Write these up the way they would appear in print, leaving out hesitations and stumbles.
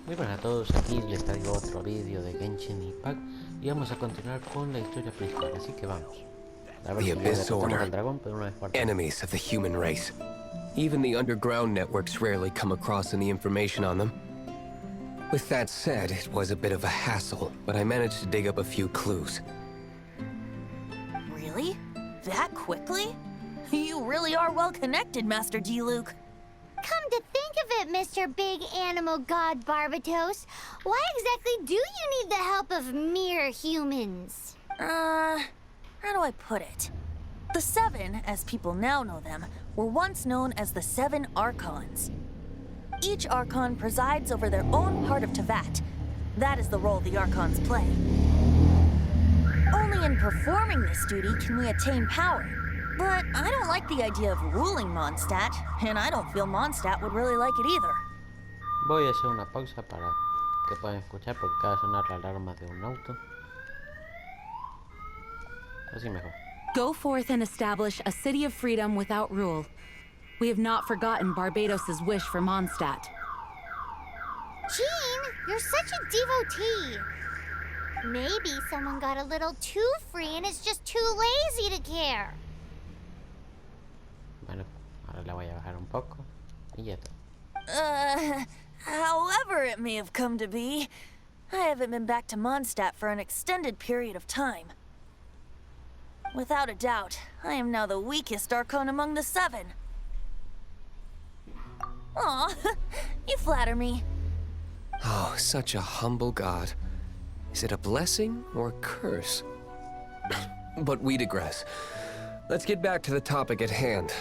Muy buenas a todos, aquí les traigo otro vídeo de Genshin Impact y vamos a continuar con la historia principal, así que vamos. A ver The si ya Abyss derrotamos al Order, dragón, pero una vez por todas. enemies of the human race. Even the underground networks rarely come across any information on them. With that said, it was a bit of a hassle, but I managed to dig up a few clues. Really? That quickly? You really are well connected, Master Diluc. Come to think of it, Mr. Big Animal God Barbatos, why exactly do you need the help of mere humans? How do I put it? The Seven, as people now know them, were once known as the Seven Archons. Each Archon presides over their own part of Teyvat. That is the role the Archons play. Only in performing this duty can we attain power. But I don't like the idea of ruling Mondstadt, and I don't feel Mondstadt would really like it either. Voy a hacer una pausa para que puedan escuchar porque acaba de sonar la alarma de un auto. Así mejor. Go forth and establish a city of freedom without rule. We have not forgotten Barbados' wish for Mondstadt. Jean, you're such a devotee. Maybe someone got a little too free and is just too lazy to care. Bueno, ahora la voy a bajar un poco y ya está. However it may have come to be, I haven't been back to Mondstadt for an extended period of time. Without a doubt, I am now the weakest Archon among the Seven. Aw, you flatter me. Oh, such a humble god. Is it a blessing or a curse? But we digress. Let's get back to the topic at hand.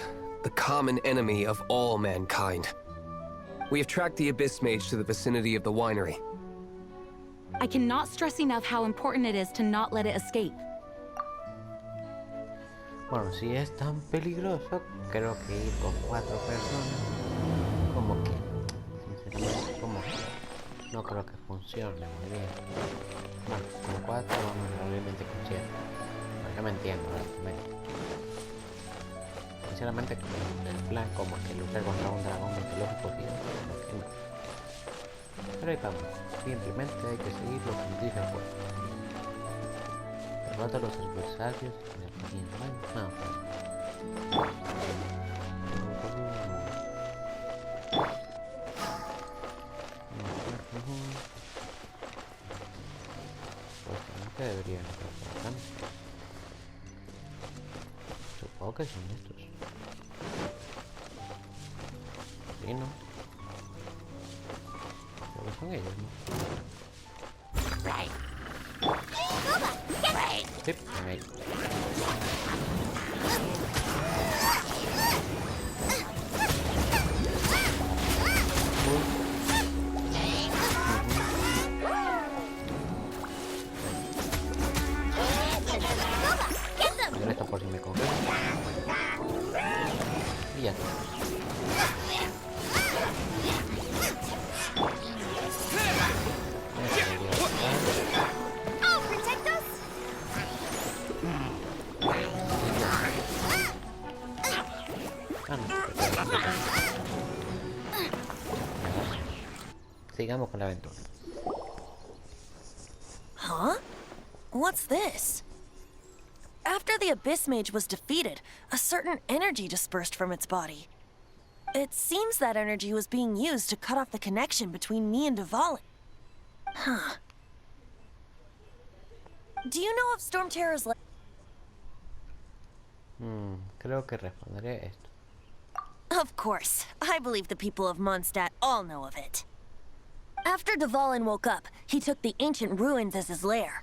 The common enemy of all mankind. We have tracked the Abyss Mage to the vicinity of the winery. I cannot stress enough how important it is to not let it escape. Bueno, si es tan peligroso, creo que ir con 4 personas, como que, sinceramente, como que no creo que funcione muy bien. Bueno, con 4 vamos probablemente funcione. Yo me entiendo, realmente. Sinceramente, el plan como que luchar contra un dragón mitológico gigante, creo que no. Pero ahí vamos, simplemente hay que seguir lo que nos dice el juego. Derrota a los adversarios y le ponían daño. No, pues no que deberían estar por acá. Supongo que son estos. Sí, ¿no? Creo que son ellos, ¿no? Sí, están ahí. Miren esto por si me congelan. Y ya está. Sigamos con la aventura. Huh? What's this? After the Abyss Mage was defeated, a certain energy dispersed from its body. It seems that energy was being used to cut off the connection between me and Dvalin. Huh. Do you know of Storm Terror's Creo que responderé esto. Of course. I believe the people of Mondstadt all know of it. After Dvalin woke up, he took the ancient ruins as his lair.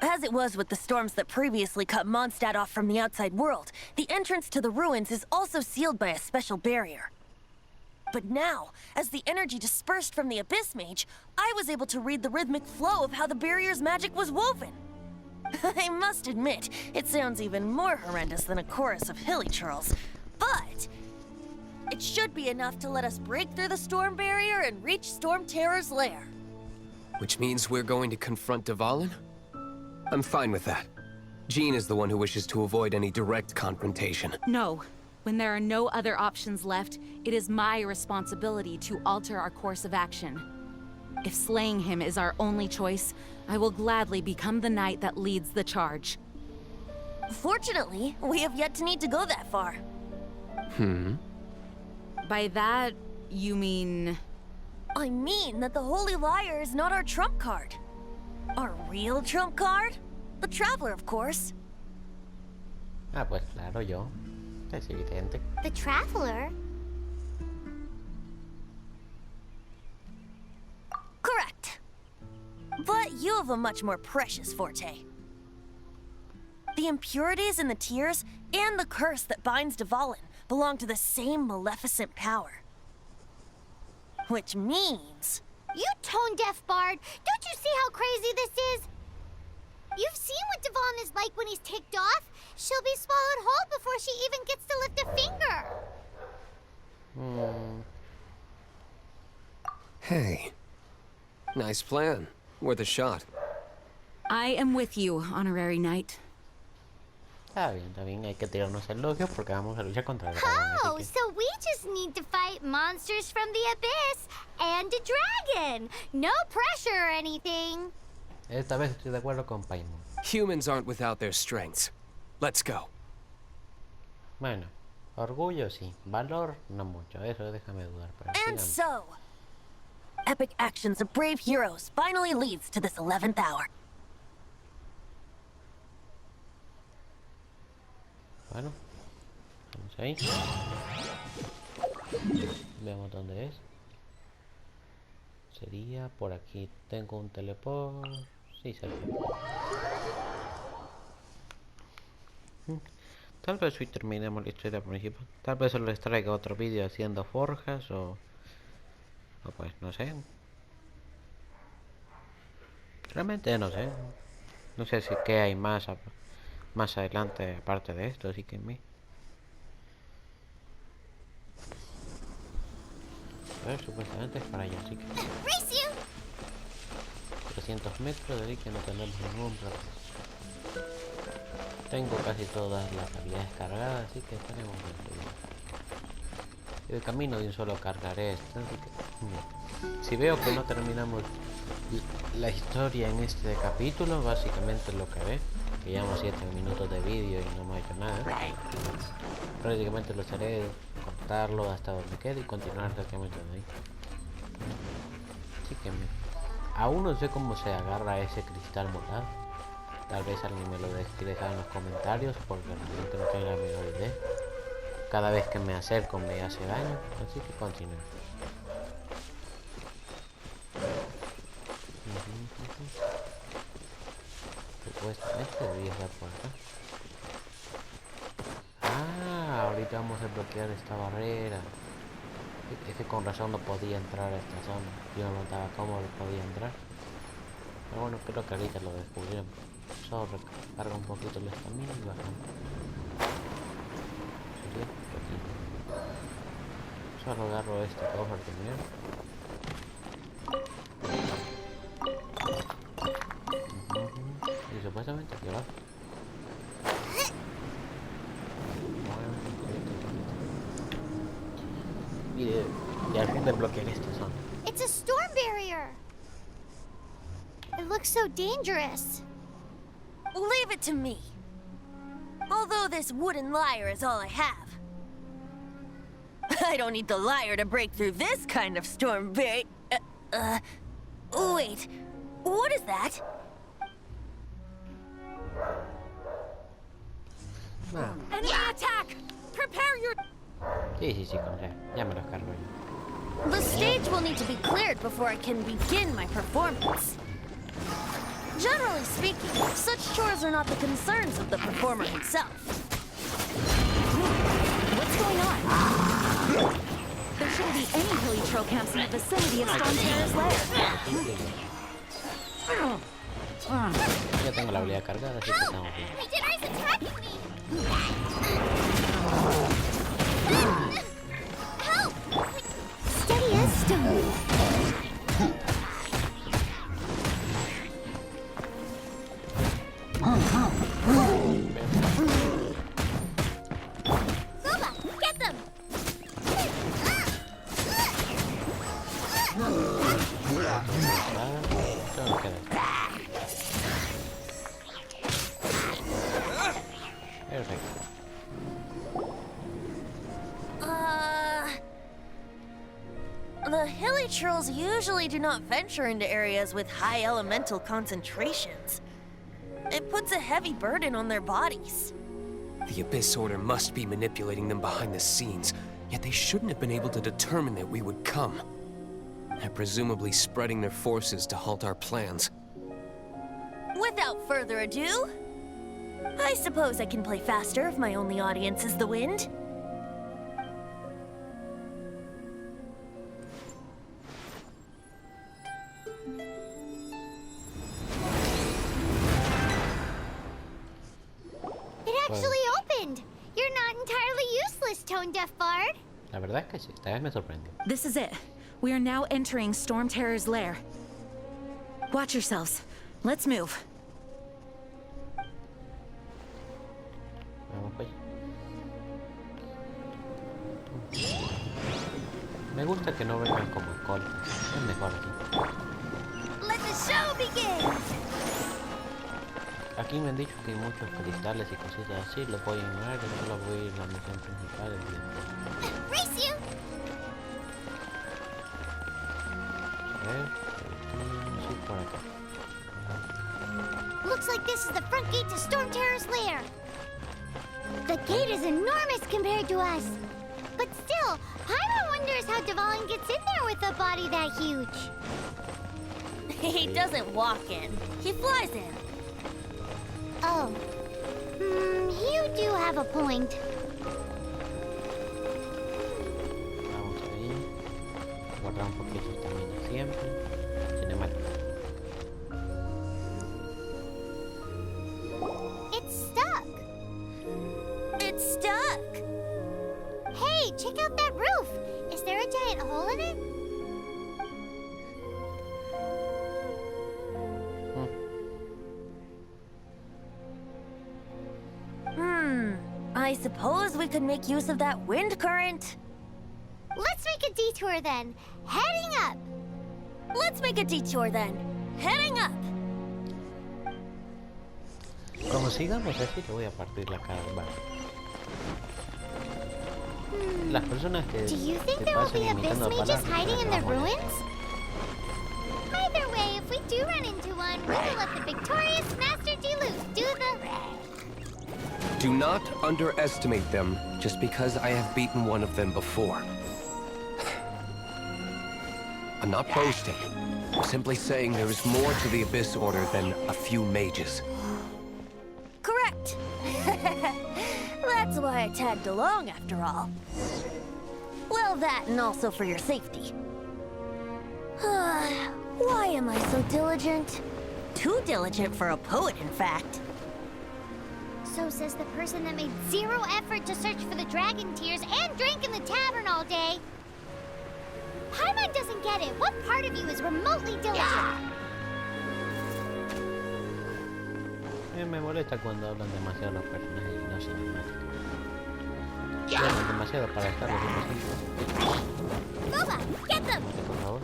As it was with the storms that previously cut Mondstadt off from the outside world, the entrance to the ruins is also sealed by a special barrier. But now, as the energy dispersed from the Abyss Mage, I was able to read the rhythmic flow of how the barrier's magic was woven. I must admit, it sounds even more horrendous than a chorus of hilly churls, but it should be enough to let us break through the storm barrier and reach Storm Terror's lair. Which means we're going to confront Dvalin? I'm fine with that. Jean is the one who wishes to avoid any direct confrontation. No. When there are no other options left, it is my responsibility to alter our course of action. If slaying him is our only choice, I will gladly become the knight that leads the charge. Fortunately, we have yet to need to go that far. By that, you mean... I mean that the Holy Liar is not our trump card. Our real trump card? The Traveler, of course. Ah, pues claro, yo. Es evidente. The Traveler? Correct. But you have a much more precious forte. The impurities in the tears and the curse that binds Dvalin belong to the same maleficent power. Which means... You tone-deaf bard! Don't you see how crazy this is? You've seen what Dvalin is like when he's ticked off. She'll be swallowed whole before she even gets to lift a finger. Hey. Nice plan. Worth a shot. I am with you, honorary knight. Está bien, hay que tirarnos el elogio porque vamos a luchar contra el dragón. Oh, Así que... so we just need to fight monsters from the abyss and a dragon. No pressure or anything. Esta vez estoy de acuerdo con Paimon. Humans aren't without their strengths. Let's go. Bueno, orgullo sí, valor no mucho, eso déjame dudar. Pero And sigamos. so... Epic actions of brave heroes finally leads to this 11th hour. Bueno, vamos ahí. Veamos dónde es. Sería por aquí. Tengo un teleport. Sí, cerca. Tal vez hoy terminemos la historia principal. Tal vez solo les traiga otro vídeo haciendo forjas o pues no sé. Realmente no sé. No sé si qué hay más adelante aparte de esto, así que a ver, supuestamente es para allá, así que 300 metros de ahí que no tenemos ningún problema. Tengo casi todas las habilidades cargadas, así que estaremos bien. Y de camino de un solo cargaré esto, así que si veo que no terminamos la historia en este capítulo, básicamente lo que haré, que llevamos 7 minutos de vídeo y no hemos hecho nada, prácticamente lo haré, cortarlo hasta donde quede y continuar lo que hemos hecho ahí. Así que aún no sé cómo se agarra ese cristal morado. Tal vez alguien me lo deje en los comentarios porque realmente no tengo la menor idea. Cada vez que me acerco me hace daño, así que continúo. Supuestamente debería estar por acá. Ah, ahorita vamos a bloquear esta barrera. Es que con razón no podía entrar a esta zona. Yo no notaba cómo podía entrar. Pero bueno, creo que ahorita lo descubrimos. Solo recarga un poquito la estamina y bajamos. Sería poquito. Solo agarro este cofre primero. Y supuestamente aquí abajo. Mire, y al fin desbloquear esta zona. It's a storm barrier. It looks so dangerous. Leave it to me. Although this wooden lyre is all I have. I don't need the lyre to break through this kind of storm wait, what is that? Ah, Enemy attack! Prepare your... sí, como sea. Ya me los cargo yo. The stage will need to be cleared before I can begin my performance. Generally speaking, such chores are not the concerns of the performer himself. What's going on? There shouldn't be any Hilichurl camps in the vicinity of Stormterror's lair. Ya tengo la habilidad cargada, así que estamos bien. Regener's attacking me! Help! Steady as stone. Lola, get them! Solo queda. Perfecto. The hilly trolls usually do not venture into areas with high elemental concentrations. It puts a heavy burden on their bodies. The Abyss Order must be manipulating them behind the scenes, yet they shouldn't have been able to determine that we would come. They're presumably spreading their forces to halt our plans. Without further ado, I suppose I can play faster if my only audience is the wind. It actually opened! You're not entirely useless, Tone Deaf Bard. La verdad es que sí, esta vez me sorprendió. This is it. We are now entering Storm Terror's lair. Watch yourselves. Let's move. Vamos pues. Me gusta que no vengan como escoltas. Es mejor así. Let the show begin! Aquí me han dicho que hay muchos cristales y cositas así. Los voy a ignorar y solo voy a ir a la misión principal. Race you! A ver, sí, por acá. Looks like this is the front gate to Storm Terror's lair. The gate is enormous compared to us. But still, Paimon wonders how Dvalin gets in there with a body that huge. He doesn't walk in. He flies in. Oh. You do have a point. Vamos ahí. Guardar un poquito también siempre. Cinemática. It's stuck. It's stuck. Hey, check out that roof. Is there a giant hole in it? I suppose we could make use of that wind current. Let's make a detour then. Heading up. Let's make a detour then. Heading up. Como sigamos así, te voy a partir la cara al barco. Las personas que Do you think te there will pasan be abyss imitando mages palabras, hiding in the las vamos a- ruins? Either way, if we do run into one, we will let the victorious Master Deluce do the... Do not underestimate them just because I have beaten one of them before. I'm not boasting. I'm simply saying there is more to the Abyss Order than a few mages. Correct. That's why I tagged along after all. Well, that and also for your safety. Why am I so diligent? Too diligent for a poet, in fact. So says the person that made zero effort to search for the dragon tears and drank in the tavern all day. Paimon doesn't get it. What part of you is remotely diligent? Me molesta cuando hablan demasiado los personajes y no cinemáticos. Hablan demasiado para estar los demás. Boba, get them! Por favor.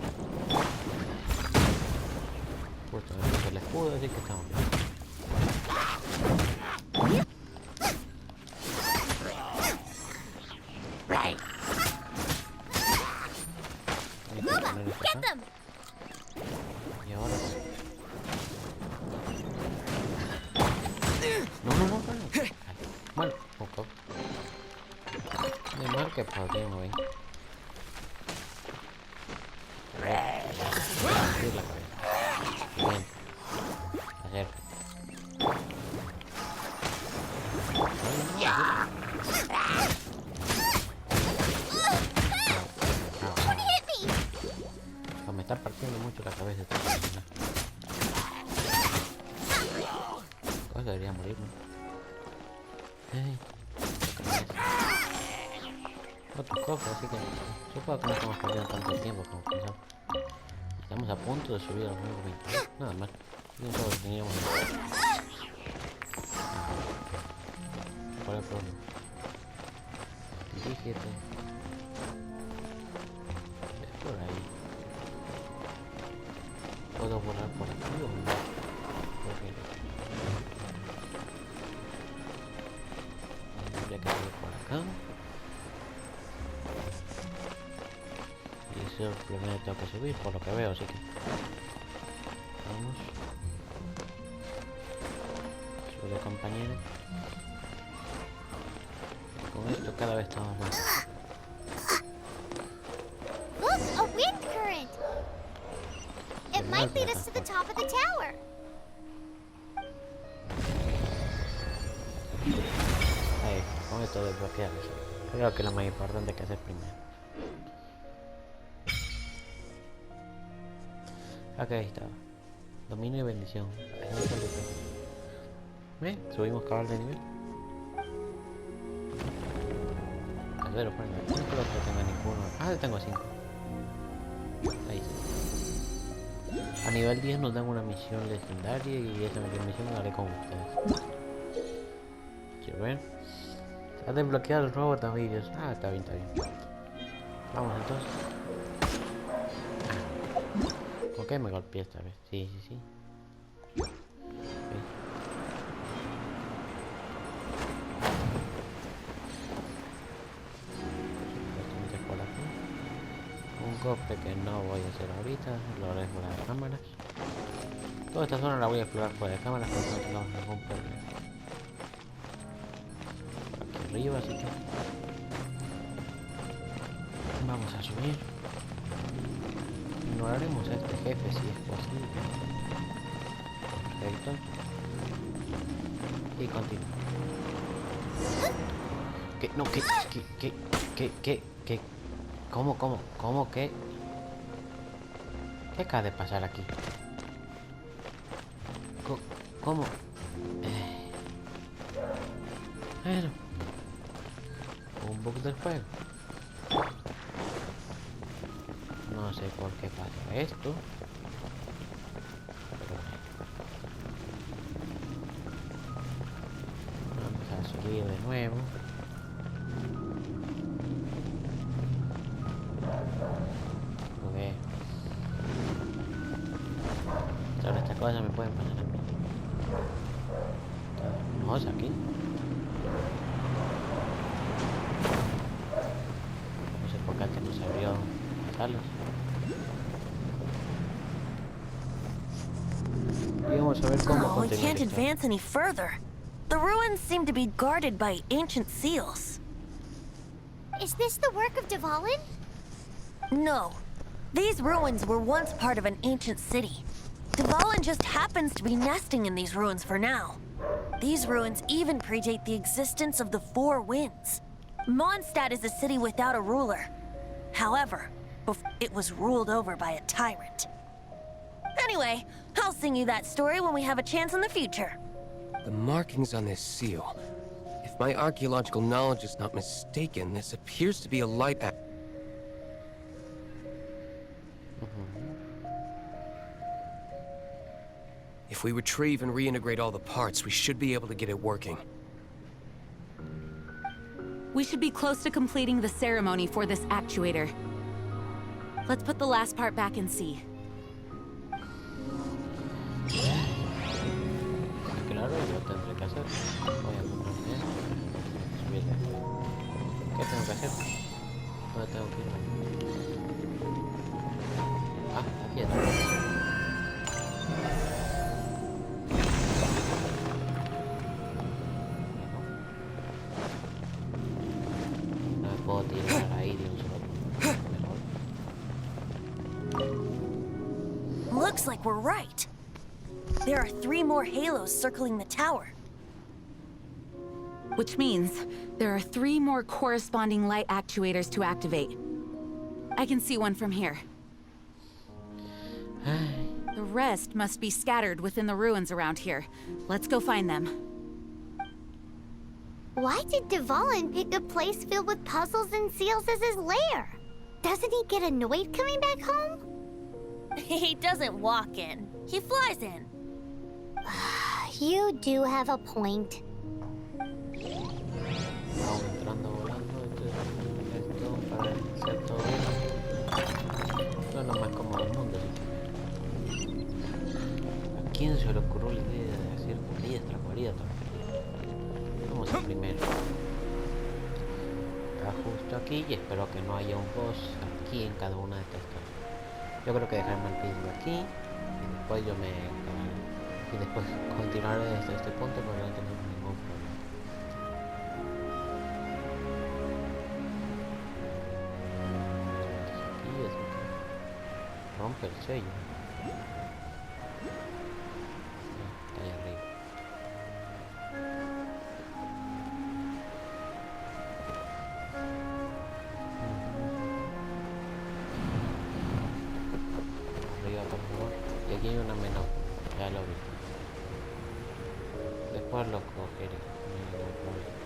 Justo me puse el escudo, así que estamos bien. Boba, get them! Y ahora. No. Mal, poco. De mal que podemos ver. Abrir la cabeza. Bien. Hacer. Don't hit me! Me está partiendo mucho la cabeza esta persona. Pues debería morirme. Otro cofre, así que supongo que no estamos perdiendo tanto tiempo como pensaba. Estamos a punto de subir al nuevo 20. Nada más. Bien todo lo que teníamos. ¿Cuál es el problema? 17. Es por ahí. puedo volar por aquí o no. Porque tendría que subir por acá. Y eso primero tengo que subir por lo que veo, así que vamos. Sube, compañero. Con esto cada vez estamos más. Look, a wind current! It might lead us to the top of the tower. Ahí, con esto desbloquear eso. Creo que es lo más importante que hacer primero. Acá estaba. Dominio y bendición. ¿Ve? Subimos cabal de nivel. A ver, bueno, no creo que tenga ninguno. Ah, tengo 5. Ahí sí. A nivel 10 nos dan una misión legendaria y esa misión la haré con ustedes. Quiero ver. Se ha desbloqueado los nuevos tambillos. Ah, está bien, está bien. Vamos entonces. Ok, me golpeé esta vez. Sí, sí, sí. Okay. Por aquí. Un cofre que no voy a hacer ahorita, lo haré fuera de cámaras. Toda esta zona la voy a explorar fuera de cámaras porque no tengamos ningún problema. Por aquí arriba, así que vamos a subir. Ignoraremos a este jefe si es posible. Perfecto. Y continúa. ¿Qué? No, ¿qué? ¿Cómo que? ¿Qué acaba de pasar aquí? ¿Cómo? Bueno. Un bug del juego. No sé por qué pasa esto. Pero vamos a subir de nuevo. Ok. Sobre estas cosas me pueden pasar a mí. No, es aquí. No sé por qué antes no se abrió pasarlos. Y vamos a ver cómo Oh, we continuar can't esto. advance any further. The ruins seem to be guarded by ancient seals. Is this the work of Dvalin? No. These ruins were once part of an ancient city. Dvalin just happens to be nesting in these ruins for now. These ruins even predate the existence of the Four Winds. Mondstadt is a city without a ruler. However, it was ruled over by a tyrant. Anyway, I'll sing you that story when we have a chance in the future. The markings on this seal. If my archaeological knowledge is not mistaken, this appears to be a light act. If we retrieve and reintegrate all the parts, we should be able to get it working. We should be close to completing the ceremony for this actuator. Let's put the last part back and see. Claro, yo tendré que hacer. Voy a comprarme subirle. ¿Qué tengo que hacer? ¿Dónde tengo que ir? Ah, aquí está. No me puedo tirar ahí de un solo. Looks like we're right. There are 3 more halos circling the tower. Which means there are 3 more corresponding light actuators to activate. I can see one from here. The rest must be scattered within the ruins around here. Let's go find them. Why did Dvalin pick a place filled with puzzles and seals as his lair? Doesn't he get annoyed coming back home? He doesn't walk in. He flies in. You do have a point. Vamos entrando volando. Esto para hacer todo. Esto es lo más cómodo del mundo. ¿Sí? quién se le ocurrió la idea de hacer guarida tras guarida tras guarida? Vamos al primero. Está justo aquí y espero que no haya un boss aquí en cada una de estas casas. Yo creo que dejarme el piso aquí y después yo me encargaré. Y después continuar desde este punto para no tener ningún problema. Aquí es lo que rompe el sello. Está ahí arriba. Arriba, por favor. Y aquí hay una menor. Ya lo vi. Después lo cogeré. No hay ningún problema.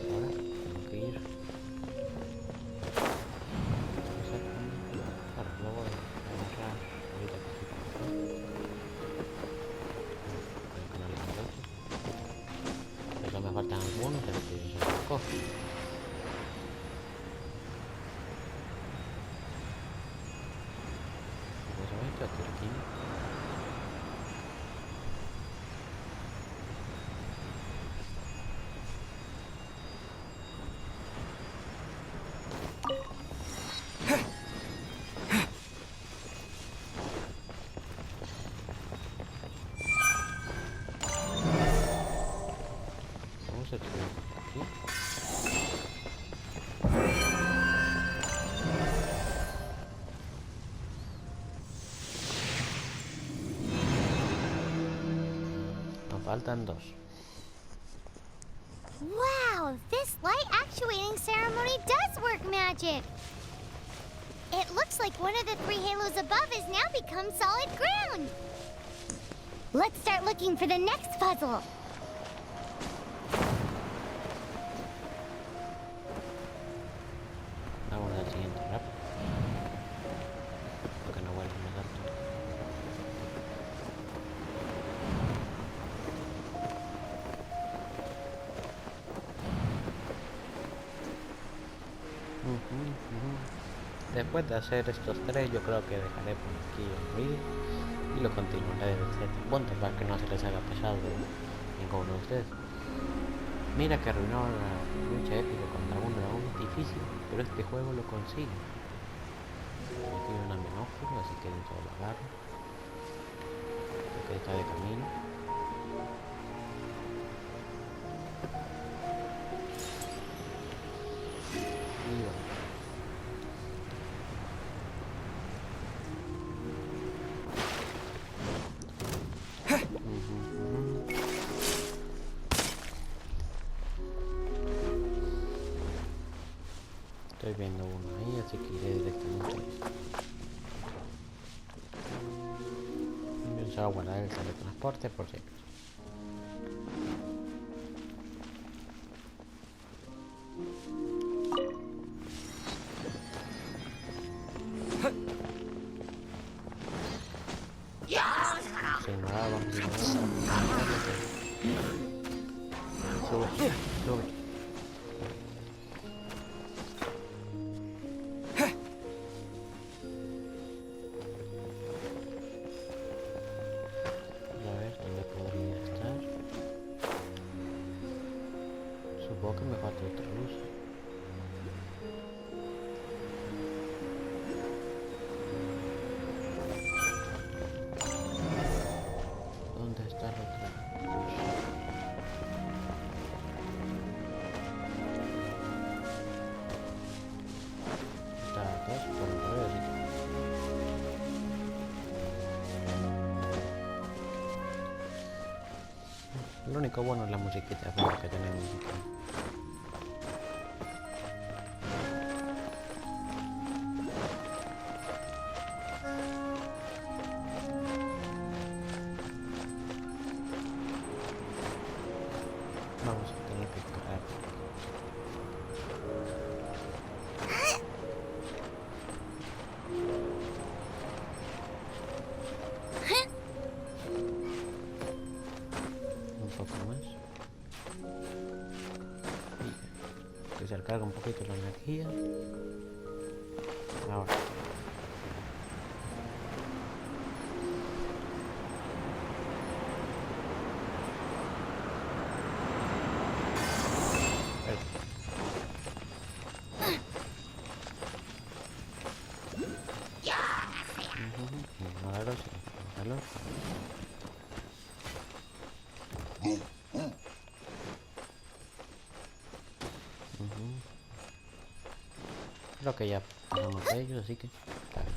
Ahora tengo que ir. Ahora lo voy a agarrar ahorita que estoy por acá. Creo que no le queda otro. Pero me faltan algunos, pero que yo ya los cojo. Aquí. Vamos a subir aquí. Faltan dos. Wow, this light actuating ceremony does work magic! It looks like one of the 3 halos above has now become solid ground! Let's start looking for the next puzzle! Vamos al siguiente rap. Porque no vuelve más alto. Después de hacer estos 3, yo creo que dejaré por aquí el vídeo y lo continuaré desde este punto para que no se les haga pesado a ninguno de ustedes. Mira que arruinó la lucha épica contra un dragón difícil, pero este juego lo consigue. Aquí hay una menóforo, así que dentro lo agarro. Creo que está de camino. Y vamos. Estoy viendo uno ahí, así que iré directamente a eso. Yo voy a guardar el teletransporte por si acaso. Sin nada, vamos a sube, sube. A ver, ¿dónde podría estar? Supongo que me falta otra luz. ¿Dónde está la otra luz? Está atrás, por lo veo, así que... Lo único bueno es la musiquita, que tenemos aquí. Vamos a tener que esperar. Un poco más. Y que se recarga un poquito la energía. Ahora. Creo que ya pasamos de ellos, así que está bien.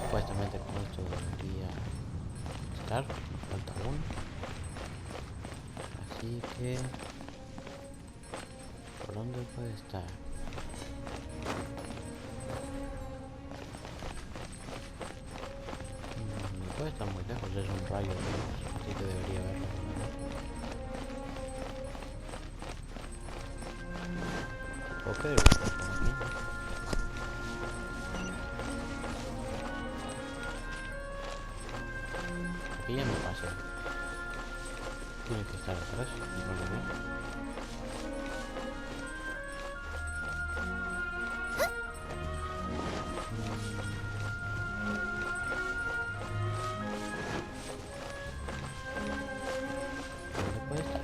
Supuestamente con esto debería estar. Falta uno. Así que... ¿por dónde puede estar? No puede estar muy lejos, es un rayo de luz, así que debería verlo. Ok, lo pongo aquí. Aquí ya me pasé. Tiene que estar atrás, no lo veo. ¿Dónde puede estar?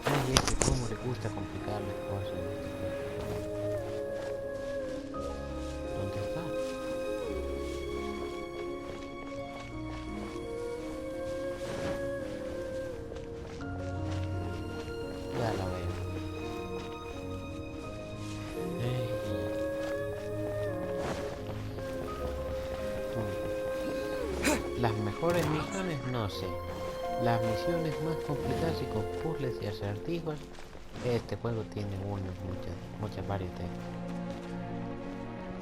Ay, es que cómo le gusta complicar las cosas en este juego. ¿Dónde está? Ya la veo. Las mejores misiones no sé. Las misiones más complicadas y con puzzles y acertijos, este juego tiene muchas varias de ellas.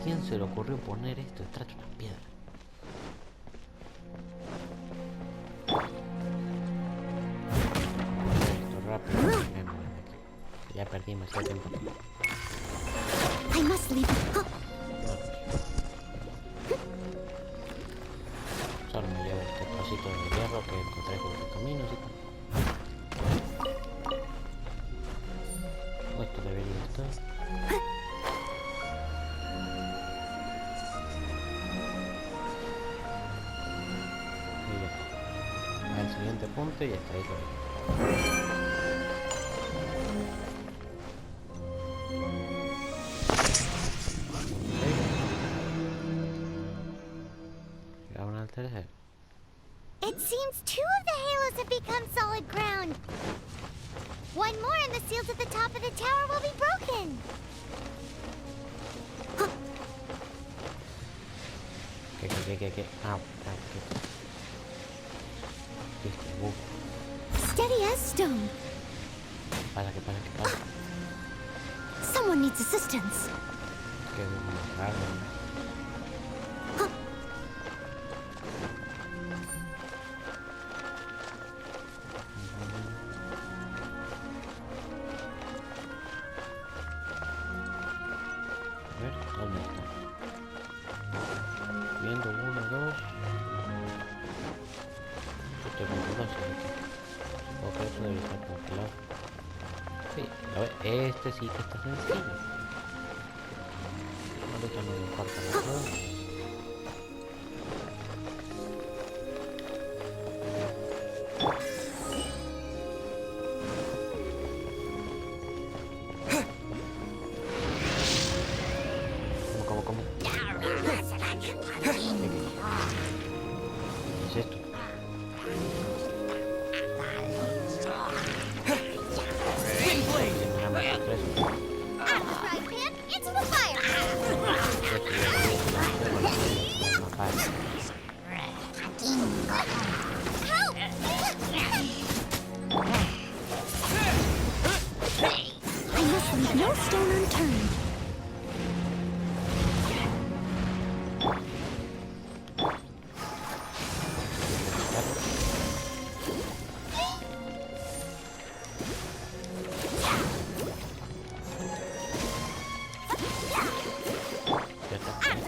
¿Quién se le ocurrió poner esto detrás de una piedra? Esto rápido, ya perdí demasiado tiempo aquí. I must leave. Solo me llevo este trocito de hierro que encontré por el camino, así que... esto debería estar. Y ya. Al siguiente punto y hasta ahí lo dejo. Llegamos al tercero. It seems 2 of the halos have become solid ground. One more and the seals at the top of the tower will be broken. ¿Qué? Au, ¿qué? Steady as stone. ¿Qué pasa? Someone needs assistance. Que es raro. A ver, ¿dónde está? Viendo 1, 2. Estoy viendo 2 aquí. Supongo que eso debe estar congelado. Sí, a ver, este sí que está sencillo. Ahorita no me importa la cosa. ¿Cómo? ¿Qué es esto? Frying pan into the fire. Help! I must leave no stone unturned.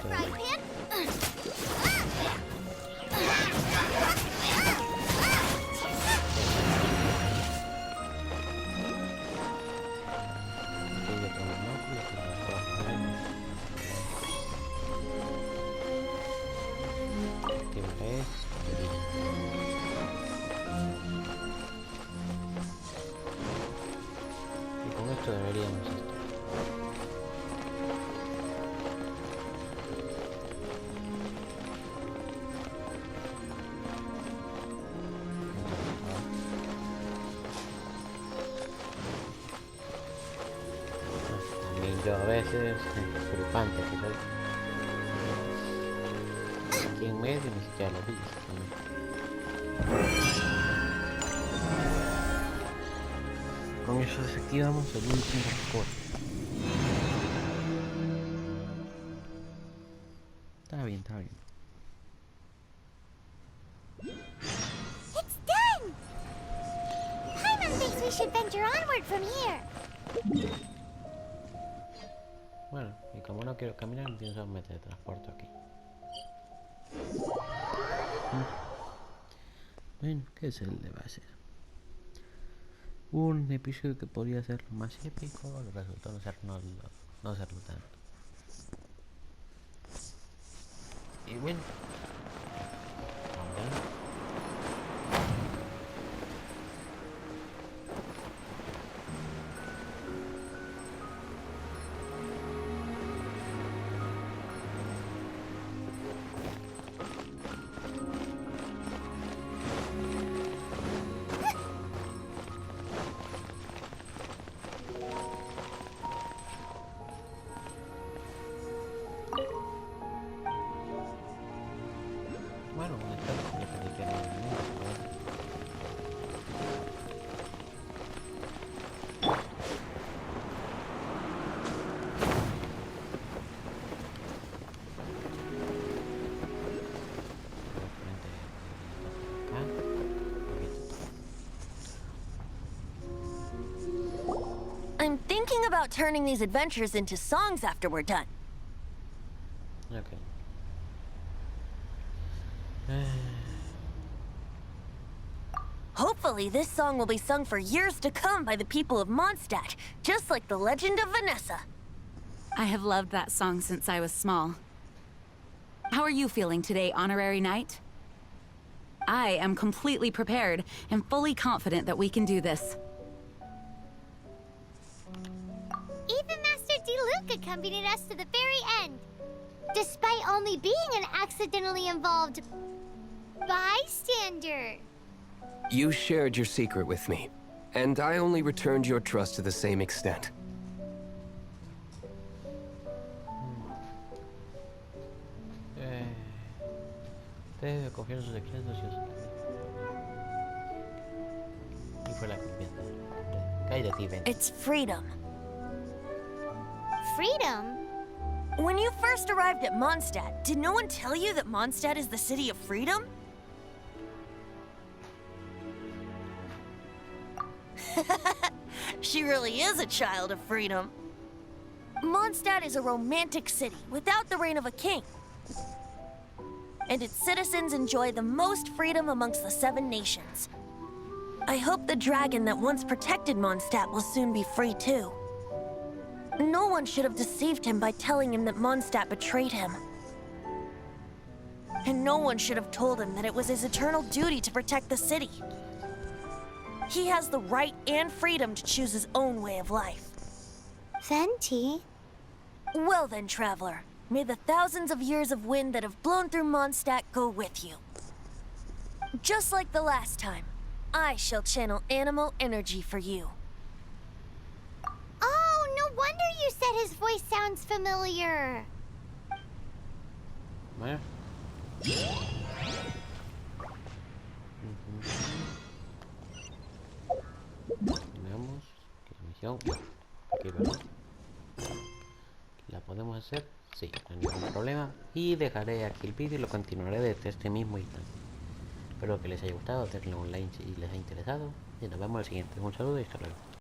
Frying pan. Y con esto deberíamos estar. veces es flipante que soy. Aquí en medio ni siquiera lo vi. Con eso desactivamos el último recorte. Está bien, está bien. It's done! Paimon thinks we should venture onward from here. Bueno, y como no quiero caminar, pienso meter transporte aquí. Bueno, ¿qué se le va a hacer? Un episodio que podría ser lo más épico, resultó no serlo tanto. Y bueno, bueno, I'm thinking about turning these adventures into songs after we're done. okay. Hopefully, this song will be sung for years to come by the people of Mondstadt, just like the legend of Vanessa. I have loved that song since I was small. How are you feeling today, Honorary Knight? I am completely prepared and fully confident that we can do this. Even Master Diluc accompanied us to the very end, despite only being an accidentally involved bystander. You shared your secret with me, and I only returned your trust to the same extent. Debe confiar en sus secretos y fue la confianza. Cállate, ven. It's freedom. Freedom? When you first arrived at Mondstadt, did no one tell you that Mondstadt is the city of freedom? She really is a child of freedom. Mondstadt is a romantic city without the reign of a king. And its citizens enjoy the most freedom amongst the 7 nations. I hope the dragon that once protected Mondstadt will soon be free too. No one should have deceived him by telling him that Mondstadt betrayed him. And no one should have told him that it was his eternal duty to protect the city. He has the right and freedom to choose his own way of life. Venti? Well then, traveler, may the thousands of years of wind that have blown through Mondstadt go with you. Just like the last time, I shall channel animal energy for you. Oh, no wonder you said his voice sounds familiar. Bueno. Veamos qué misión. Aquí, ¿verdad? ¿La podemos hacer? Sí, no hay ningún problema. Y dejaré aquí el vídeo y lo continuaré desde este mismo instante. Espero que les haya gustado, denle un like si les ha interesado. Y nos vemos en el siguiente. Un saludo y hasta luego.